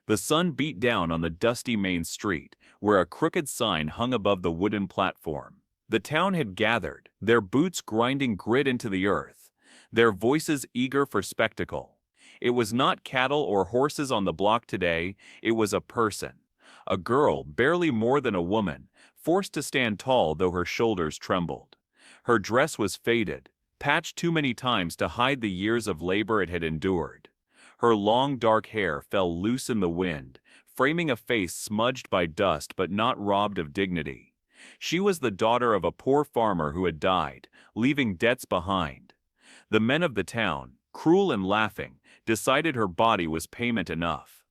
The sun beat down on the dusty main street, where a crooked sign hung above the wooden platform. The town had gathered, their boots grinding grit into the earth, their voices eager for spectacle. It was not cattle or horses on the block today, it was a person. A girl, barely more than a woman, forced to stand tall though her shoulders trembled. Her dress was faded, patched too many times to hide the years of labor it had endured. Her long dark hair fell loose in the wind, framing a face smudged by dust but not robbed of dignity. She was the daughter of a poor farmer who had died, leaving debts behind. The men of the town, cruel and laughing, decided her body was payment enough.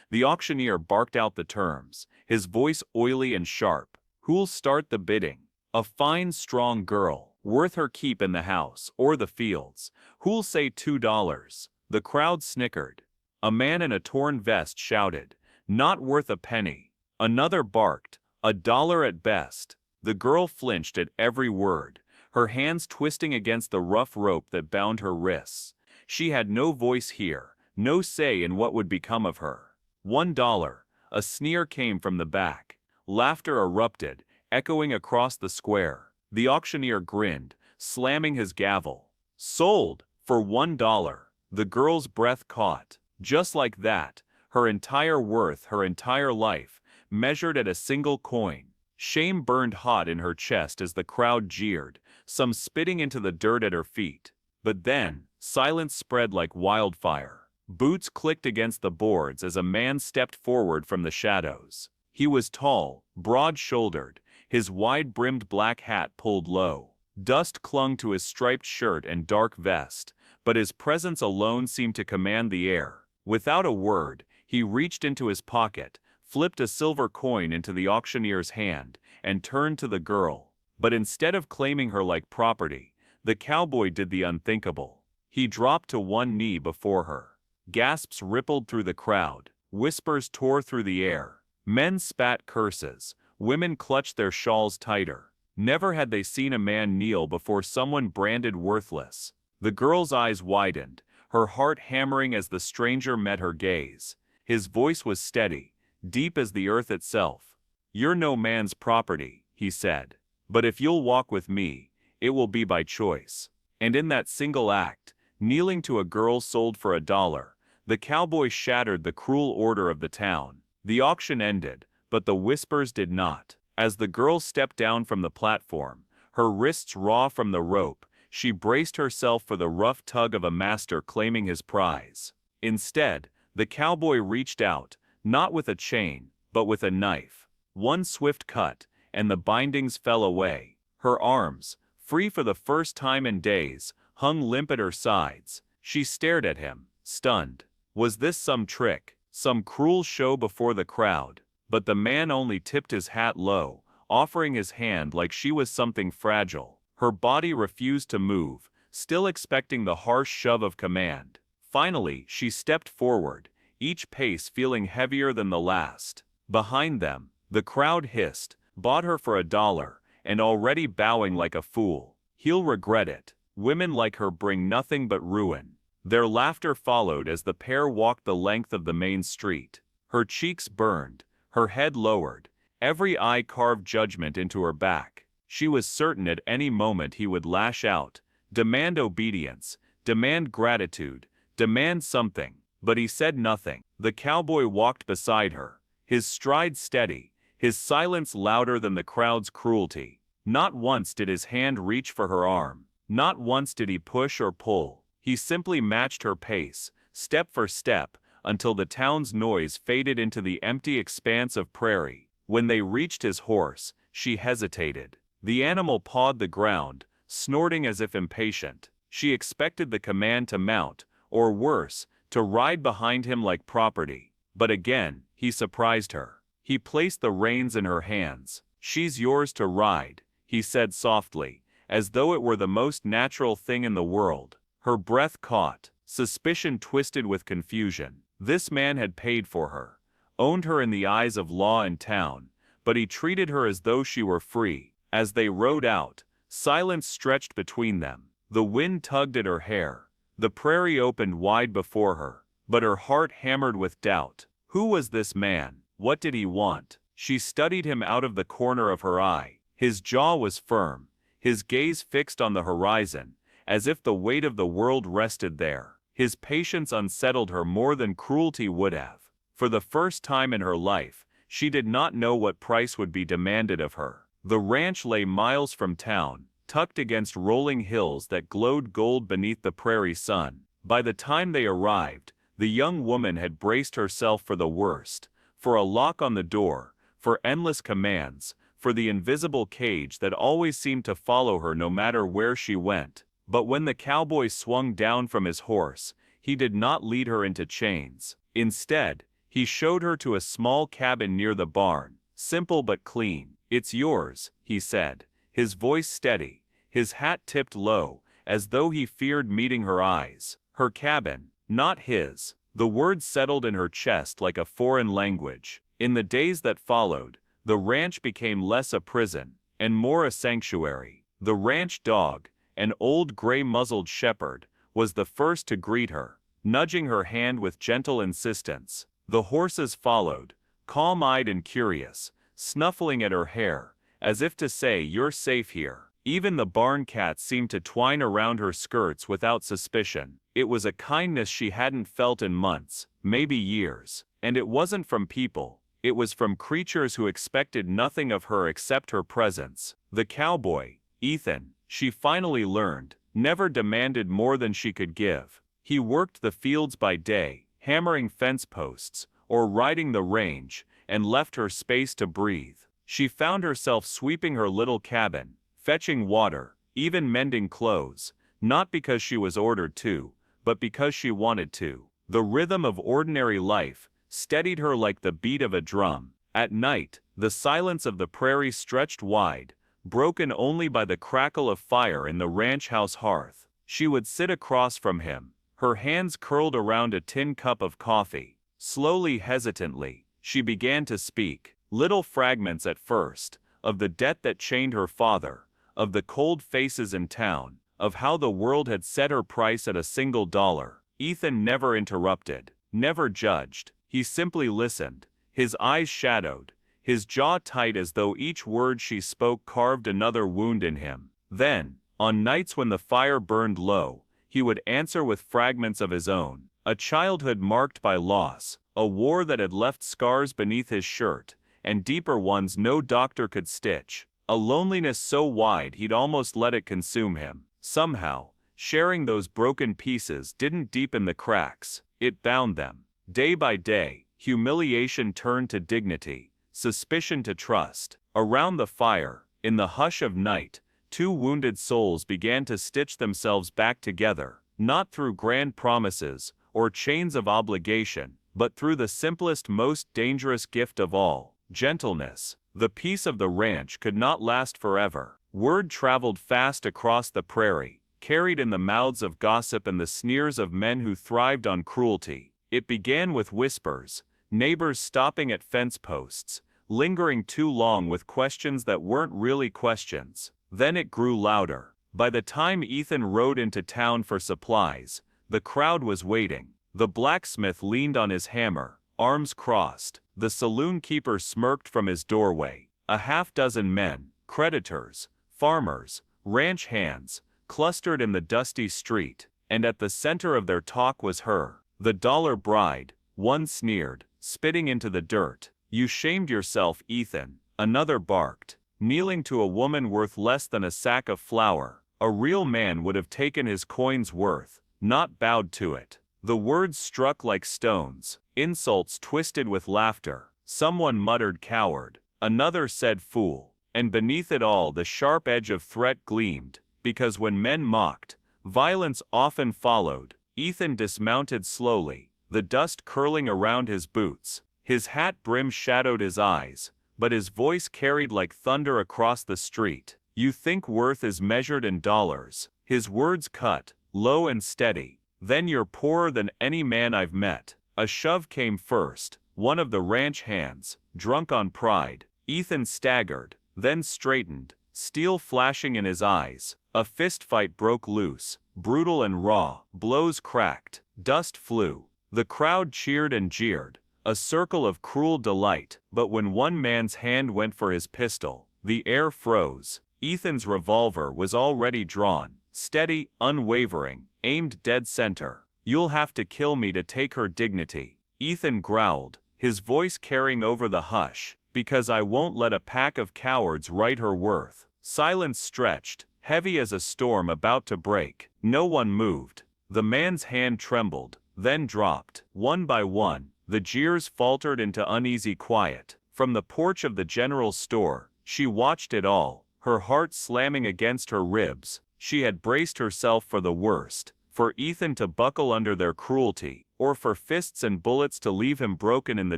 The auctioneer barked out the terms, his voice oily and sharp. "Who'll start the bidding?" "A fine, strong girl, worth her keep in the house or the fields. Who'll say $2? The crowd snickered. A man in a torn vest shouted, "Not worth a penny." Another barked, $1 at best." The girl flinched at every word, her hands twisting against the rough rope that bound her wrists. She had no voice here, no say in what would become of her. $1. A sneer came from the back. Laughter erupted, echoing across the square. The auctioneer grinned, slamming his gavel. "Sold, for $1. The girl's breath caught. Just like that, her entire worth, her entire life, measured at a single coin. Shame burned hot in her chest as the crowd jeered, some spitting into the dirt at her feet. But then, silence spread like wildfire. Boots clicked against the boards as a man stepped forward from the shadows. He was tall, broad-shouldered, his wide-brimmed black hat pulled low. Dust clung to his striped shirt and dark vest, but his presence alone seemed to command the air. Without a word, he reached into his pocket, flipped a silver coin into the auctioneer's hand, and turned to the girl. But instead of claiming her like property, the cowboy did the unthinkable. He dropped to one knee before her. Gasps rippled through the crowd, whispers tore through the air. Men spat curses, women clutched their shawls tighter. Never had they seen a man kneel before someone branded worthless. The girl's eyes widened, her heart hammering as the stranger met her gaze. His voice was steady, deep as the earth itself. "You're no man's property," he said. "But if you'll walk with me, it will be by choice." And in that single act, kneeling to a girl sold for $1, the cowboy shattered the cruel order of the town. The auction ended, but the whispers did not. As the girl stepped down from the platform, her wrists raw from the rope, she braced herself for the rough tug of a master claiming his prize. Instead, the cowboy reached out, not with a chain, but with a knife. One swift cut, and the bindings fell away. Her arms, free for the first time in days, hung limp at her sides. She stared at him, stunned. Was this some trick, some cruel show before the crowd? But the man only tipped his hat low, offering his hand like she was something fragile. Her body refused to move, still expecting the harsh shove of command. Finally, she stepped forward, each pace feeling heavier than the last. Behind them, the crowd hissed, "Bought her for $1, and already bowing like a fool. He'll regret it. Women like her bring nothing but ruin." Their laughter followed as the pair walked the length of the main street. Her cheeks burned, her head lowered, every eye carved judgment into her back. She was certain at any moment he would lash out, demand obedience, demand gratitude, demand something, but he said nothing. The cowboy walked beside her, his stride steady, his silence louder than the crowd's cruelty. Not once did his hand reach for her arm, not once did he push or pull. He simply matched her pace, step for step, until the town's noise faded into the empty expanse of prairie. When they reached his horse, she hesitated. The animal pawed the ground, snorting as if impatient. She expected the command to mount, or worse, to ride behind him like property. But again, he surprised her. He placed the reins in her hands. "She's yours to ride," he said softly, as though it were the most natural thing in the world. Her breath caught, suspicion twisted with confusion. This man had paid for her, owned her in the eyes of law and town, but he treated her as though she were free. As they rode out, silence stretched between them. The wind tugged at her hair. The prairie opened wide before her, but her heart hammered with doubt. Who was this man? What did he want? She studied him out of the corner of her eye. His jaw was firm, his gaze fixed on the horizon, as if the weight of the world rested there. His patience unsettled her more than cruelty would have. For the first time in her life, she did not know what price would be demanded of her. The ranch lay miles from town, tucked against rolling hills that glowed gold beneath the prairie sun. By the time they arrived, the young woman had braced herself for the worst, for a lock on the door, for endless commands, for the invisible cage that always seemed to follow her no matter where she went. But when the cowboy swung down from his horse, he did not lead her into chains. Instead, he showed her to a small cabin near the barn, simple but clean. "It's yours," he said, his voice steady, his hat tipped low, as though he feared meeting her eyes. Her cabin, not his. The words settled in her chest like a foreign language. In the days that followed, the ranch became less a prison, and more a sanctuary. The ranch dog, an old gray-muzzled shepherd, was the first to greet her, nudging her hand with gentle insistence. The horses followed, calm-eyed and curious, snuffling at her hair, as if to say, "You're safe here." Even the barn cat seemed to twine around her skirts without suspicion. It was a kindness she hadn't felt in months, maybe years. And it wasn't from people. It was from creatures who expected nothing of her except her presence. The cowboy, Ethan, she finally learned, never demanded more than she could give. He worked the fields by day, hammering fence posts, or riding the range, and left her space to breathe. She found herself sweeping her little cabin, fetching water, even mending clothes, not because she was ordered to, but because she wanted to. The rhythm of ordinary life steadied her like the beat of a drum. At night, the silence of the prairie stretched wide, broken only by the crackle of fire in the ranch house hearth. She would sit across from him, her hands curled around a tin cup of coffee. Slowly, hesitantly, she began to speak, little fragments at first, of the debt that chained her father, of the cold faces in town, of how the world had set her price at $1. Ethan never interrupted, never judged. He simply listened, his eyes shadowed, his jaw tight as though each word she spoke carved another wound in him. Then, on nights when the fire burned low, he would answer with fragments of his own, a childhood marked by loss, a war that had left scars beneath his shirt, and deeper ones no doctor could stitch, a loneliness so wide he'd almost let it consume him. Somehow, sharing those broken pieces didn't deepen the cracks, it bound them. Day by day, humiliation turned to dignity, suspicion to trust. Around the fire, in the hush of night, two wounded souls began to stitch themselves back together, not through grand promises or chains of obligation, but through the simplest, most dangerous gift of all, gentleness. The peace of the ranch could not last forever. Word traveled fast across the prairie, carried in the mouths of gossip and the sneers of men who thrived on cruelty. It began with whispers, neighbors stopping at fence posts, lingering too long with questions that weren't really questions. Then it grew louder. By the time Ethan rode into town for supplies, the crowd was waiting. The blacksmith leaned on his hammer, arms crossed. The saloon keeper smirked from his doorway. A half-dozen men, creditors, farmers, ranch hands, clustered in the dusty street, and at the center of their talk was her, the dollar bride. One sneered, spitting into the dirt. "You shamed yourself, Ethan," another barked, kneeling to a woman worth less than a sack of flour. A real man would have taken his coin's worth, not bowed to it. The words struck like stones, insults twisted with laughter. Someone muttered coward, another said fool, and beneath it all the sharp edge of threat gleamed, because when men mocked, violence often followed. Ethan dismounted slowly, the dust curling around his boots. His hat brim shadowed his eyes, but his voice carried like thunder across the street. "You think worth is measured in dollars." His words cut, low and steady. "Then you're poorer than any man I've met." A shove came first, one of the ranch hands, drunk on pride. Ethan staggered, then straightened, steel flashing in his eyes. A fistfight broke loose, brutal and raw. Blows cracked, dust flew. The crowd cheered and jeered, a circle of cruel delight, but when one man's hand went for his pistol, the air froze. Ethan's revolver was already drawn, steady, unwavering, aimed dead center. "You'll have to kill me to take her dignity," Ethan growled, his voice carrying over the hush, "because I won't let a pack of cowards write her worth." Silence stretched, heavy as a storm about to break. No one moved. The man's hand trembled, then dropped. One by one, the jeers faltered into uneasy quiet. From the porch of the general store, she watched it all, her heart slamming against her ribs. She had braced herself for the worst, for Ethan to buckle under their cruelty, or for fists and bullets to leave him broken in the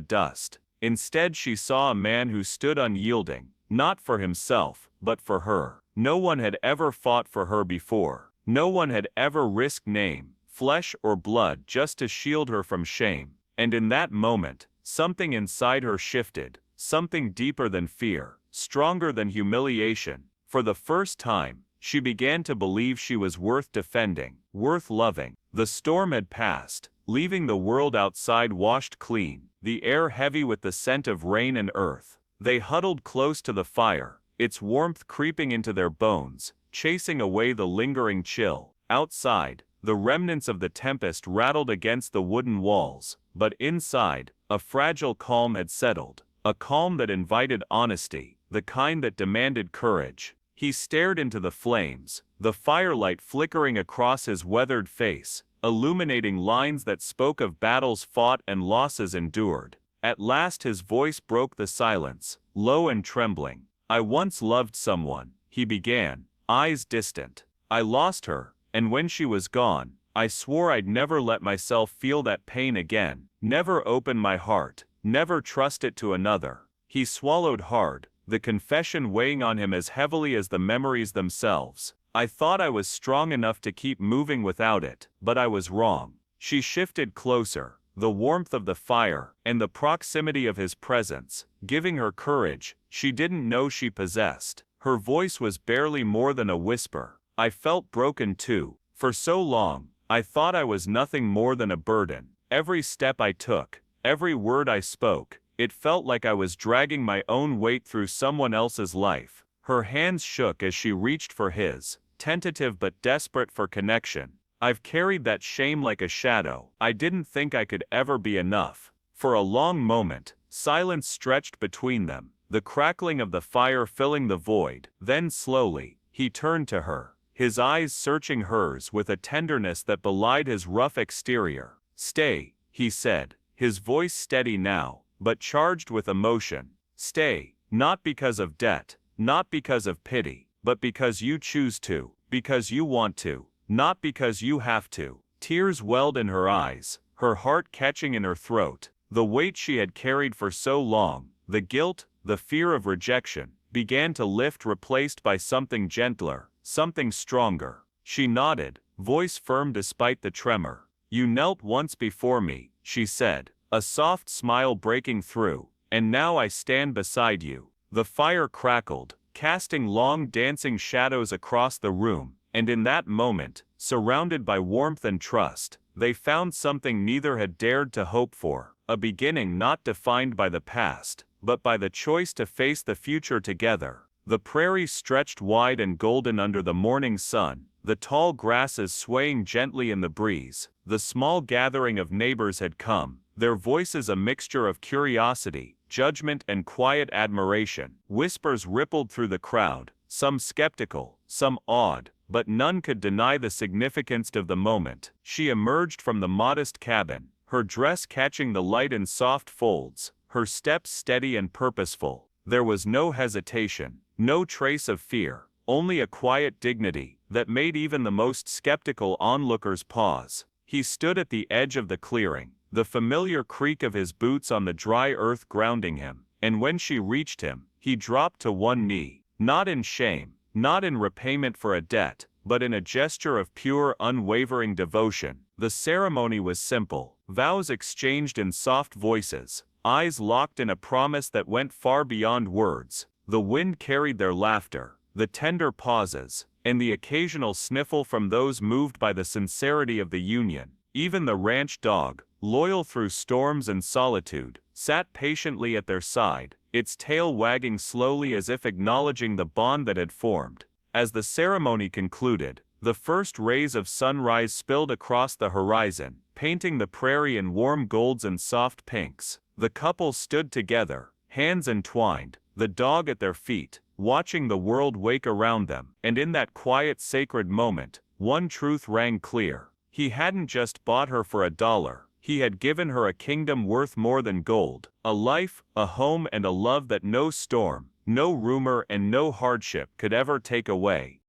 dust. Instead, she saw a man who stood unyielding, not for himself, but for her. No one had ever fought for her before. No one had ever risked name, flesh or blood just to shield her from shame. And in that moment, something inside her shifted, something deeper than fear, stronger than humiliation. For the first time, she began to believe she was worth defending, worth loving. The storm had passed, leaving the world outside washed clean, the air heavy with the scent of rain and earth. They huddled close to the fire, its warmth creeping into their bones, chasing away the lingering chill. Outside, the remnants of the tempest rattled against the wooden walls, but inside, a fragile calm had settled, a calm that invited honesty, the kind that demanded courage. He stared into the flames, the firelight flickering across his weathered face, illuminating lines that spoke of battles fought and losses endured. At last his voice broke the silence, low and trembling. "I once loved someone," he began, eyes distant. "I lost her, and when she was gone, I swore I'd never let myself feel that pain again, never open my heart, never trust it to another." He swallowed hard, the confession weighing on him as heavily as the memories themselves. "I thought I was strong enough to keep moving without it, but I was wrong." She shifted closer, the warmth of the fire and the proximity of his presence, giving her courage she didn't know she possessed. Her voice was barely more than a whisper. "I felt broken too. For so long, I thought I was nothing more than a burden. Every step I took, every word I spoke, it felt like I was dragging my own weight through someone else's life." Her hands shook as she reached for his, tentative but desperate for connection. "I've carried that shame like a shadow. I didn't think I could ever be enough." For a long moment, silence stretched between them, the crackling of the fire filling the void. Then slowly, he turned to her, his eyes searching hers with a tenderness that belied his rough exterior. "Stay," he said, his voice steady now, but charged with emotion. "Stay, not because of debt, not because of pity, but because you choose to, because you want to, not because you have to." Tears welled in her eyes, her heart catching in her throat. The weight she had carried for so long, the guilt, the fear of rejection, began to lift, replaced by something gentler, something stronger. She nodded, voice firm despite the tremor. "You knelt once before me," she said, a soft smile breaking through, "and now I stand beside you." The fire crackled, casting long dancing shadows across the room, and in that moment, surrounded by warmth and trust, they found something neither had dared to hope for, a beginning not defined by the past, but by the choice to face the future together. The prairie stretched wide and golden under the morning sun, the tall grasses swaying gently in the breeze. The small gathering of neighbors had come, their voices a mixture of curiosity, judgment and quiet admiration. Whispers rippled through the crowd, some skeptical, some awed, but none could deny the significance of the moment. She emerged from the modest cabin, her dress catching the light in soft folds, her steps steady and purposeful. There was no hesitation, no trace of fear, only a quiet dignity that made even the most skeptical onlookers pause. He stood at the edge of the clearing, the familiar creak of his boots on the dry earth grounding him, and when she reached him, he dropped to one knee, not in shame, not in repayment for a debt, but in a gesture of pure, unwavering devotion. The ceremony was simple, vows exchanged in soft voices, eyes locked in a promise that went far beyond words. The wind carried their laughter, the tender pauses, and the occasional sniffle from those moved by the sincerity of the union. Even the ranch dog, loyal through storms and solitude, sat patiently at their side, its tail wagging slowly as if acknowledging the bond that had formed. As the ceremony concluded, the first rays of sunrise spilled across the horizon, painting the prairie in warm golds and soft pinks. The couple stood together, hands entwined, the dog at their feet, watching the world wake around them. And in that quiet, sacred moment, one truth rang clear. He hadn't just bought her for $1. He had given her a kingdom worth more than gold, a life, a home, and a love that no storm, no rumor, and no hardship could ever take away.